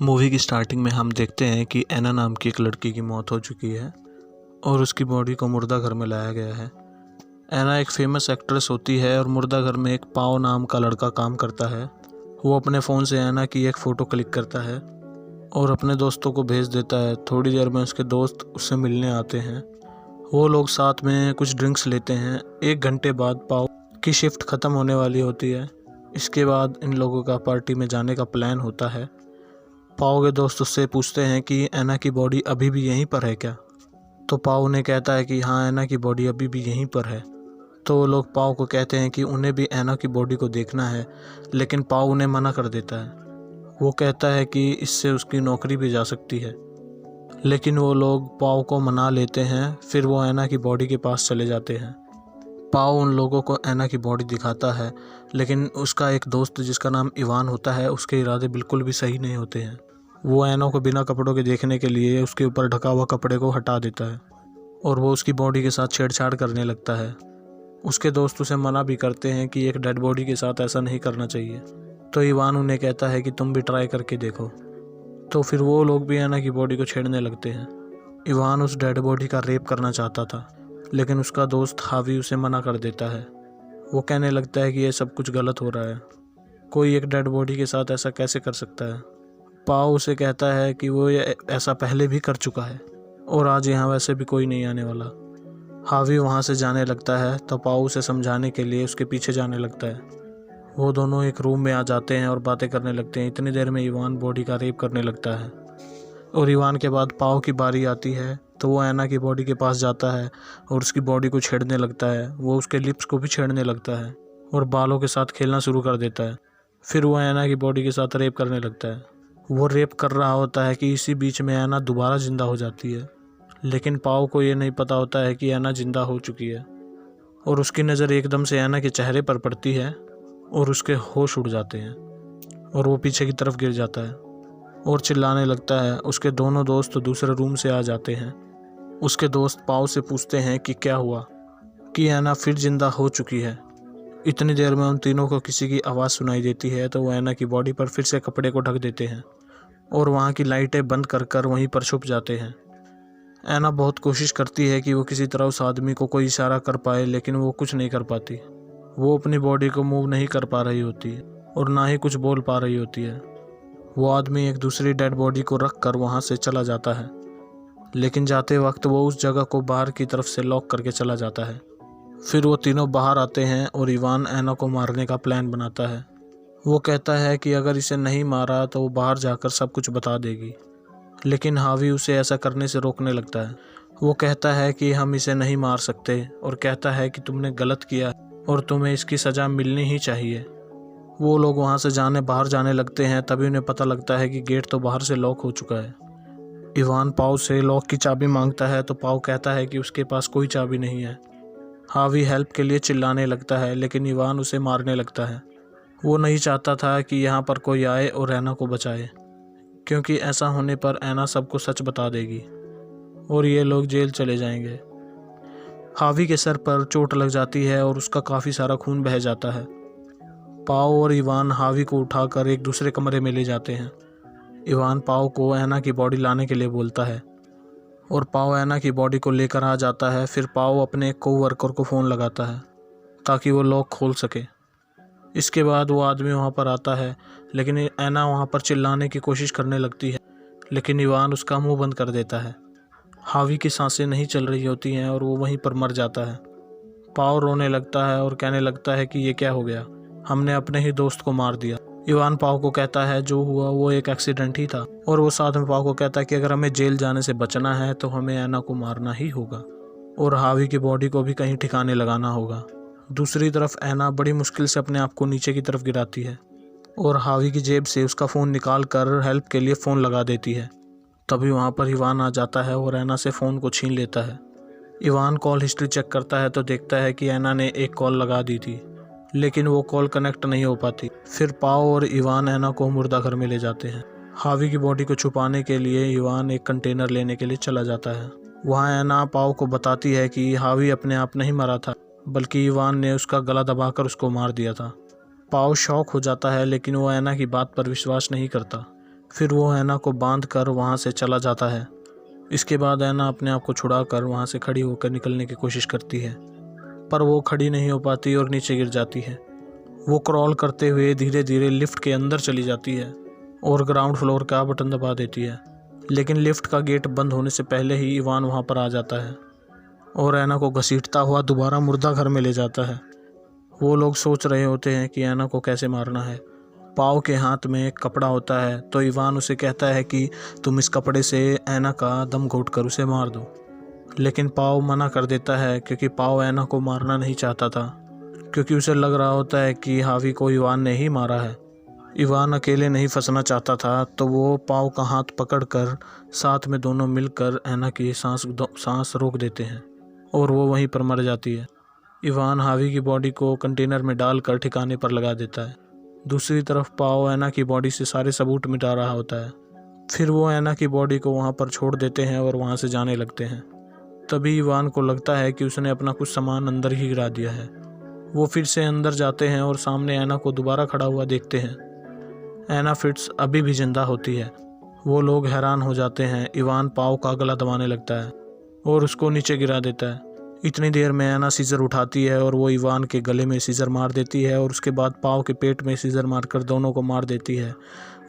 Movie की starting में हम देखते हैं कि एना नाम की एक लड़की की मौत हो चुकी है और उसकी बॉडी को मुर्दा घर में लाया गया है। एना एक फेमस एक्ट्रेस होती है और मुर्दा घर में एक पाओ नाम का लड़का काम करता है। वो अपने फ़ोन से एना की एक फ़ोटो क्लिक करता है और अपने दोस्तों को भेज देता है। थोड़ी देर में उसके दोस्त उससे मिलने आते हैं। वो लोग साथ में कुछ ड्रिंक्स लेते हैं। 1 घंटे बाद पाओ की शिफ्ट ख़त्म होने वाली होती है। इसके बाद इन लोगों का पार्टी में जाने का प्लान होता है। पाओ के दोस्त उससे पूछते हैं कि एना की बॉडी अभी भी यहीं पर है क्या। तो पाओ उन्हें कहता है कि हाँ, एना की बॉडी अभी भी यहीं पर है। तो वो लोग पाओ को कहते हैं कि उन्हें भी एना की बॉडी को देखना है, लेकिन पाओ उन्हें मना कर देता है। वो कहता है कि इससे उसकी नौकरी भी जा सकती है, लेकिन वो लोग पाओ को मना लेते हैं। फिर वो एना की बॉडी के पास चले जाते हैं। पाओ उन लोगों को एना की बॉडी दिखाता है, लेकिन उसका एक दोस्त जिसका नाम इवान होता है, उसके इरादे बिल्कुल भी सही नहीं होते हैं। वो एना को बिना कपड़ों के देखने के लिए उसके ऊपर ढका हुआ कपड़े को हटा देता है और वो उसकी बॉडी के साथ छेड़छाड़ करने लगता है। उसके दोस्त उसे मना भी करते हैं कि एक डेड बॉडी के साथ ऐसा नहीं करना चाहिए। तो इवान उन्हें कहता है कि तुम भी ट्राई करके देखो। तो फिर वो लोग भी एना की बॉडी को छेड़ने लगते हैं। इवान उस डेड बॉडी का रेप करना चाहता था, लेकिन उसका दोस्त हावी उसे मना कर देता है। वो कहने लगता है कि ये सब कुछ गलत हो रहा है, कोई एक डेड बॉडी के साथ ऐसा कैसे कर सकता है। पाओ उसे कहता है कि वो ये ऐसा पहले भी कर चुका है और आज यहाँ वैसे भी कोई नहीं आने वाला। हावी वहाँ से जाने लगता है तो पाओ उसे समझाने के लिए उसके पीछे जाने लगता है। वो दोनों एक रूम में आ जाते हैं और बातें करने लगते हैं। इतनी देर में इवान बॉडी का रेप करने लगता है और इवान के बाद पाओ की बारी आती है। तो वो एना की बॉडी के पास जाता है और उसकी बॉडी को छेड़ने लगता है। वो उसके लिप्स को भी छेड़ने लगता है और बालों के साथ खेलना शुरू कर देता है। फिर वो एना की बॉडी के साथ रेप करने लगता है। वो रेप कर रहा होता है कि इसी बीच में एना दोबारा ज़िंदा हो जाती है, लेकिन पाओ को ये नहीं पता होता है कि एना ज़िंदा हो चुकी है। और उसकी नज़र एकदम से एना के चेहरे पर पड़ती है और उसके होश उड़ जाते हैं और वो पीछे की तरफ गिर जाता है और चिल्लाने लगता है। उसके दोनों दोस्त दूसरे रूम से आ जाते हैं। उसके दोस्त पाओ से पूछते हैं कि क्या हुआ, कि एना फिर ज़िंदा हो चुकी है। इतनी देर में उन तीनों को किसी की आवाज़ सुनाई देती है। तो वो एना की बॉडी पर फिर से कपड़े को ढक देते हैं और वहाँ की लाइटें बंद कर कर वहीं पर छुप जाते हैं। एना बहुत कोशिश करती है कि वो किसी तरह उस आदमी को कोई इशारा कर पाए, लेकिन वो कुछ नहीं कर पाती। वो अपनी बॉडी को मूव नहीं कर पा रही होती और ना ही कुछ बोल पा रही होती है। वो आदमी एक दूसरी डेड बॉडी को रख कर वहाँ से चला जाता है, लेकिन जाते वक्त वो उस जगह को बाहर की तरफ से लॉक करके चला जाता है। फिर वो तीनों बाहर आते हैं और इवान एना को मारने का प्लान बनाता है। वो कहता है कि अगर इसे नहीं मारा तो वो बाहर जाकर सब कुछ बता देगी, लेकिन हावी उसे ऐसा करने से रोकने लगता है। वो कहता है कि हम इसे नहीं मार सकते और कहता है कि तुमने गलत किया और तुम्हें इसकी सज़ा मिलनी ही चाहिए। वो लोग वहाँ से बाहर जाने लगते हैं। तभी उन्हें पता लगता है कि गेट तो बाहर से लॉक हो चुका है। इवान पाओ से लॉक की चाबी मांगता है तो पाओ कहता है कि उसके पास कोई चाबी नहीं है। हावी हेल्प के लिए चिल्लाने लगता है, लेकिन इवान उसे मारने लगता है। वो नहीं चाहता था कि यहाँ पर कोई आए और एना को बचाए, क्योंकि ऐसा होने पर एना सबको सच बता देगी और ये लोग जेल चले जाएंगे। हावी के सर पर चोट लग जाती है और उसका काफ़ी सारा खून बह जाता है। पाओ और इवान हावी को उठाकर एक दूसरे कमरे में ले जाते हैं। इवान पाओ को एना की बॉडी लाने के लिए बोलता है और पाओ एना की बॉडी को लेकर आ जाता है। फिर पाओ अपने कोवर्कर को फ़ोन लगाता है ताकि वो लॉक खोल सके। इसके बाद वो आदमी वहाँ पर आता है, लेकिन एना वहाँ पर चिल्लाने की कोशिश करने लगती है, लेकिन इवान उसका मुंह बंद कर देता है। हावी की सांसें नहीं चल रही होती हैं और वो वहीं पर मर जाता है। पाओ रोने लगता है और कहने लगता है कि ये क्या हो गया, हमने अपने ही दोस्त को मार दिया। इवान पाओ को कहता है जो हुआ वो एक एक्सीडेंट ही था, और वो साथ में पाओ को कहता है कि अगर हमें जेल जाने से बचना है तो हमें एना को मारना ही होगा और हावी की बॉडी को भी कहीं ठिकाने लगाना होगा। दूसरी तरफ एना बड़ी मुश्किल से अपने आप को नीचे की तरफ गिराती है और हावी की जेब से उसका फ़ोन निकाल कर हेल्प के लिए फ़ोन लगा देती है। तभी वहाँ पर इवान आ जाता है और एना से फ़ोन को छीन लेता है। इवान कॉल हिस्ट्री चेक करता है तो देखता है कि एना ने एक कॉल लगा दी थी, लेकिन वो कॉल कनेक्ट नहीं हो पाती। फिर पाओ और इवान एना को मुर्दा घर में ले जाते हैं। हावी की बॉडी को छुपाने के लिए इवान एक कंटेनर लेने के लिए चला जाता है। वहाँ एना पाओ को बताती है कि हावी अपने आप नहीं मरा था, बल्कि इवान ने उसका गला दबाकर उसको मार दिया था। पाओ शॉक हो जाता है, लेकिन वो एना की बात पर विश्वास नहीं करता। फिर वो ऐना को बांध कर वहाँ से चला जाता है। इसके बाद ऐना अपने आप को छुड़ा कर वहाँ से खड़ी होकर निकलने की कोशिश करती है, पर वो खड़ी नहीं हो पाती और नीचे गिर जाती है। वो क्रॉल करते हुए धीरे धीरे लिफ्ट के अंदर चली जाती है और ग्राउंड फ्लोर का बटन दबा देती है, लेकिन लिफ्ट का गेट बंद होने से पहले ही इवान वहाँ पर आ जाता है और ऐना को घसीटता हुआ दोबारा मुर्दा घर में ले जाता है। वो लोग सोच रहे होते हैं कि ऐना को कैसे मारना है। पाव के हाथ में एक कपड़ा होता है, तो इवान उसे कहता है कि तुम इस कपड़े से ऐना का दम घोट कर उसे मार दो, लेकिन पाव मना कर देता है क्योंकि पाव ऐना को मारना नहीं चाहता था, क्योंकि उसे लग रहा होता है कि हावी को इवान ने ही मारा है। इवान अकेले नहीं फंसना चाहता था, तो वो पाव का हाथ पकड़कर साथ में दोनों मिलकर ऐना की सांस रोक देते हैं और वो वहीं पर मर जाती है। इवान हावी की बॉडी को कंटेनर में डालकर ठिकाने पर लगा देता है। दूसरी तरफ पाव ऐना की बॉडी से सारे सबूत मिटा रहा होता है। फिर वो ऐना की बॉडी को वहाँ पर छोड़ देते हैं और वहाँ से जाने लगते हैं। तभी इवान को लगता है कि उसने अपना कुछ सामान अंदर ही गिरा दिया है। वो फिर से अंदर जाते हैं और सामने ऐना को दोबारा खड़ा हुआ देखते हैं। ऐना फिट्स अभी भी जिंदा होती है। वो लोग हैरान हो जाते हैं। इवान पाव का गला दबाने लगता है और उसको नीचे गिरा देता है। इतनी देर में ऐना सीजर उठाती है और वो इवान के गले में सीजर मार देती है और उसके बाद पाव के पेट में सीजर मारकर दोनों को मार देती है।